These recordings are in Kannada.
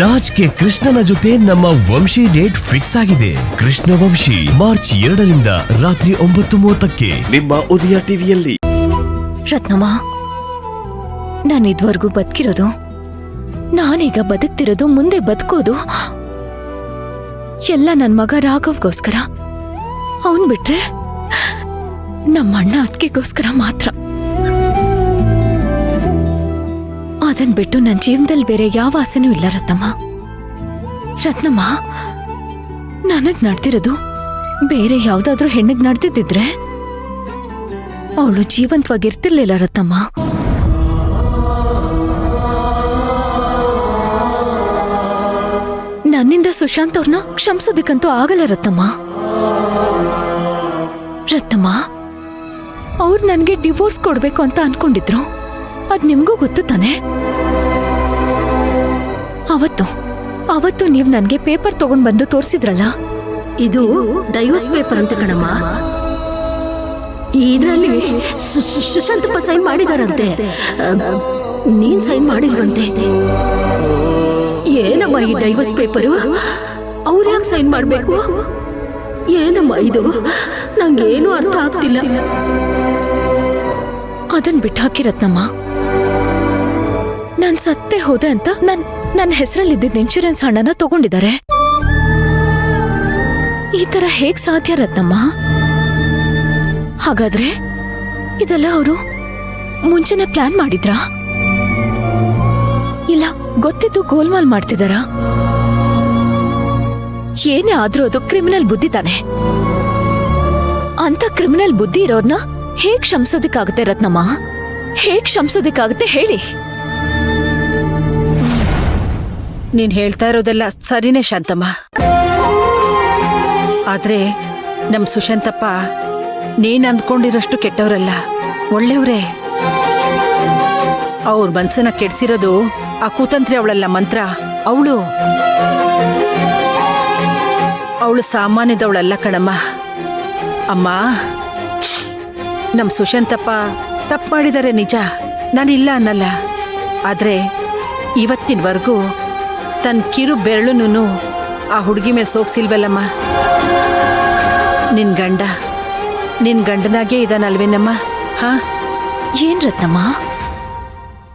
ರಾಜ್ ಕೆ ಕೃಷ್ಣನ ಜೊತೆ ನಮ್ಮ ವಂಶಿ ಡೇಟ್ ಫಿಕ್ಸ್ ಆಗಿದೆ. ಕೃಷ್ಣ ವಂಶಿ ಮಾರ್ಚ್ 2ರಿಂದ ರಾತ್ರಿ 9:30ಕ್ಕೆ ನಿಮ್ಮ ಉದಯ ಟಿವಿಯಲ್ಲಿ. ರತ್ನಮ್ಮ, ನಾನು ಇದುವರೆಗೂ ಬದುಕಿರೋದು, ನಾನೀಗ ಬದುಕ್ತಿರೋದು, ಮುಂದೆ ಬದುಕೋದು ಎಲ್ಲ ನನ್ನ ಮಗ ರಾಘವ್ಗೋಸ್ಕರ. ಅವನ್ ಬಿಟ್ರೆ ನಮ್ಮ ಅಣ್ಣ ಅತ್ತಿಗೆಗೋಸ್ಕರ ಮಾತ್ರ. ಅದನ್ ಬಿಟ್ಟು ನನ್ನ ಜೀವನದಲ್ಲಿ ಬೇರೆ ಯಾವ ಆಸೆನೂ ಇಲ್ಲ ರತ್ನಮ್ಮ. ರತ್ನಮ್ಮ, ನನಗ್ ನಡ್ದಿರೋದು ಬೇರೆ ಯಾವ್ದಾದ್ರೂ ಹೆಣ್ಣಿಗೆ ನಡ್ದಿದ್ದಿದ್ರೆ ಅವಳು ಜೀವಂತವಾಗಿರ್ತಿರ್ಲಿಲ್ಲ ರತ್ನಮ್ಮ. ನನ್ನಿಂದ ಸುಶಾಂತ್ ಅವ್ರನ್ನ ಕ್ಷಮಿಸೋದಕ್ಕಂತೂ ಆಗಲ್ಲ ರತ್ನಮ್ಮ. ರತ್ನಮ್ಮ, ಅವ್ರು ನನ್ಗೆ ಡಿವೋರ್ಸ್ ಕೊಡ್ಬೇಕು ಅಂತ ಅನ್ಕೊಂಡಿದ್ರು. ಅದ್ ನಿಮ್ಗೂ ಗೊತ್ತು ತಾನೆ. ಅವತ್ತು ನೀವ್ ನನ್ಗೆ ಪೇಪರ್ ತಗೊಂಡ್ ಬಂದು ತೋರ್ಸಿದ್ರಲ್ಲ, ಇದು ಡೈವರ್ಸ್ ಪೇಪರ್ ಅಂತ ಕಣಮ್ಮ. ಇದ್ರಲ್ಲಿ ಸುಶಾಂತಪ್ಪ ಸೈನ್ ಮಾಡಿದಾರಂತೆ, ನೀನ್ ಸೈನ್ ಮಾಡಿಲ್ವಂತೆ. ಏನಮ್ಮ ಈ ಡೈವರ್ಸ್ ಪೇಪರು? ಅವ್ರು ಯಾಕೆ ಸೈನ್ ಮಾಡ್ಬೇಕು? ಏನಮ್ಮ ಇದು? ನಂಗೇನು ಅರ್ಥ ಆಗ್ತಿಲ್ಲ. ಅದನ್ ಬಿಟ್ಟಾಕಿ ರತ್ನಮ್ಮ. ನಾನ್ ಸತ್ತೇ ಹೋದೆ ಅಂತ ನನ್ನ ಹೆಸರಲ್ಲಿದ್ದ ಇನ್ಶೂರೆನ್ಸ್ ಹಣನ ತಗೊಂಡಿದ್ದಾರೆ. ಈ ತರ ಹೇಗ್ ಸಾಧ್ಯ ರತ್ನಮ್ಮ? ಹಾಗಾದ್ರೆ ಇದೆಲ್ಲ ಅವರು ಮುಂಚೆನೆ ಪ್ಲಾನ್ ಮಾಡಿದ್ರಾ? ಇಲ್ಲ ಗೊತ್ತಿದ್ದು ಗೋಲ್ಮಾಲ್ ಮಾಡ್ತಿದಾರ? ಏನೇ ಆದ್ರೂ ಅದು ಕ್ರಿಮಿನಲ್ ಬುದ್ಧಿ ತಾನೆ. ಅಂತ ಕ್ರಿಮಿನಲ್ ಬುದ್ಧಿ ಇರೋರ್ನ ಹೇಗ್ ಕ್ಷಮಿಸೋದಕ್ಕಾಗುತ್ತೆ ರತ್ನಮ್ಮ? ಹೇಗ್ ಕ್ಷಮಿಸೋದಕ್ಕಾಗುತ್ತೆ ಹೇಳಿ? ನೀನ್ ಹೇಳ್ತಾ ಇರೋದೆಲ್ಲ ಸರಿನೇ ಶಾಂತಮ್ಮ. ಆದ್ರೆ ನಮ್ ಸುಶಾಂತಪ್ಪ ನೀನ್ ಅಂದ್ಕೊಂಡಿರೋಷ್ಟು ಕೆಟ್ಟವರಲ್ಲ, ಒಳ್ಳೆಯವ್ರೇ. ಅವ್ರ ಮನ್ಸನ್ನ ಕೆಡ್ಸಿರೋದು ಆ ಕುತಂತ್ರಿ ಅವಳಲ್ಲ, ಮಂತ್ರ. ಅವಳು ಸಾಮಾನ್ಯದವಳಲ್ಲ ಕಣಮ್ಮ. ಅಮ್ಮ, ನಮ್ ಸುಶಾಂತಪ್ಪ ತಪ್ಪು ಮಾಡಿದರೆ ನಿಜ, ನಾನಿಲ್ಲ ಅನ್ನಲ್ಲ. ಆದ್ರೆ ಇವತ್ತಿನವರೆಗೂ ತನ್ನ ಕಿರು ಬೆರಳುನೂ ಆ ಹುಡುಗಿ ಮೇಲೆ ಸೋಗ್ಸಿಲ್ವಲ್ಲಮ್ಮ. ನಿನ್ ಗಂಡನಾಗೇ ಇದಾನಲ್ವೇನಮ್ಮ? ಹಾ, ಏನ್ ರತ್ನಮ್ಮ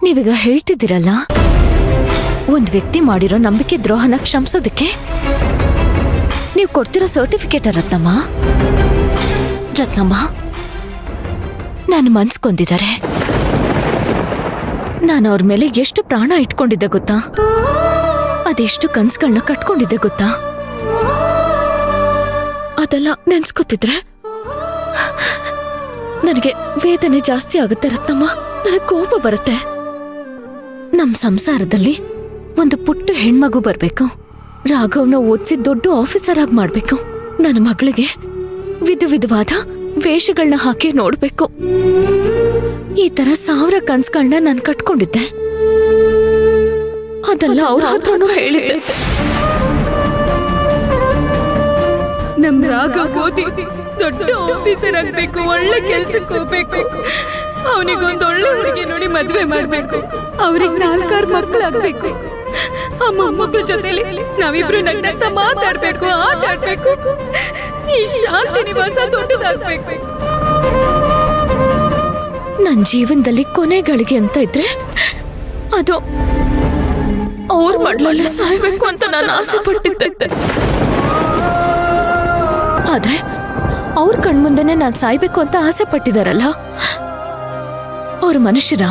ನೀವೀಗ ಹೇಳ್ತಿದ್ದೀರಲ್ಲ, ಒಂದ್ ವ್ಯಕ್ತಿ ಮಾಡಿರೋ ನಂಬಿಕೆ ದ್ರೋಹನ ಕ್ಷಮಿಸೋದಕ್ಕೆ ನೀವು ಕೊಡ್ತಿರೋ ಸರ್ಟಿಫಿಕೇಟ ರತ್ನಮ್ಮ? ರತ್ನಮ್ಮ, ನಾನು ಮನ್ಸ್ಕೊಂಡಿದ್ದಾರೆ. ನಾನು ಅವ್ರ ಮೇಲೆ ಎಷ್ಟು ಪ್ರಾಣ ಇಟ್ಕೊಂಡಿದ್ದೆ ಗೊತ್ತಾ? ಅದೆಷ್ಟು ಕನ್ಸುಗಳನ್ನ ಕಟ್ಕೊಂಡಿದ್ದೆ ಗೊತ್ತಾ? ಅದೆಲ್ಲ ನೆನ್ಸ್ಕೊತಿದ್ರೆ ನನಗೆ ವೇದನೆ ಜಾಸ್ತಿ ಆಗುತ್ತೆ ರತ್ನಮ್ಮ. ನನಗೆ ಕೋಪ ಬರುತ್ತೆ. ನಮ್ ಸಂಸಾರದಲ್ಲಿ ಒಂದು ಪುಟ್ಟ ಹೆಣ್ಮಗು ಬರ್ಬೇಕು. ರಾಘವ್ನ ಓದಿಸಿ ದೊಡ್ಡ ಆಫೀಸರ್ ಆಗಿ ಮಾಡ್ಬೇಕು. ನನ್ನ ಮಗಳಿಗೆ ವಿಧವಾದ ವೇಷಗಳನ್ನ ಹಾಕಿ ನೋಡ್ಬೇಕು. ಈ ತರ 1000 ಕನ್ಸುಗಳನ್ನ ನಾನು ಕಟ್ಕೊಂಡಿದ್ದೆ. ಅದೆಲ್ಲ ಅವ್ರ ಹತ್ರನೂ ಹೇಳಿದ್ದೆ. ನಮ್ ರಾಘವ್ ಓದಿ ದೊಡ್ಡ ಆಫೀಸರ್ ಆಗ್ಬೇಕು, ಒಳ್ಳೆ ಕೆಲ್ಸಕ್ಕೆ ಹೋಗ್ಬೇಕು, ಅವನಿಗೊಂದು ಒಳ್ಳೆ ಹುಡುಗಿ ನೋಡಿ ಮದ್ವೆ ಮಾಡ್ಬೇಕು, ಅವ್ರಿಗೆ 4-6 ಮಕ್ಕಳಾಗ್ಬೇಕು, ಆ ಮೊಮ್ಮಕ್ಕಳ ಜೊತೆಲಿ ನಾವಿಬ್ರು ನಗ್ನಗ್ತ ಮಾತಾಡ್ಬೇಕು, ಆಟ ಆಡ್ಬೇಕು, ಈ ಶಾಂತಿ ನಿವಾಸ ದೊಡ್ಡದಾಗ್ಬೇಕು. ನನ್ ಜೀವನದಲ್ಲಿ ಕೊನೆಗಳಿಗೆ ಅಂತ ಇದ್ರೆ ಅದು ಅವ್ರ ಮಡ್ಲಲ್ಲೇ ಸಾಯ್ಬೇಕು ಅಂತ ನಾನು ಆಸೆ ಪಟ್ಟಿದ್ದೆ. ಆದ್ರೆ ಅವ್ರ ಕಣ್ಮುಂದೆನೆ ನಾನು ಸಾಯ್ಬೇಕು ಅಂತ ಆಸೆ ಪಟ್ಟಿದಾರಲ್ಲ, ಅವ್ರ ಮನುಷ್ಯರ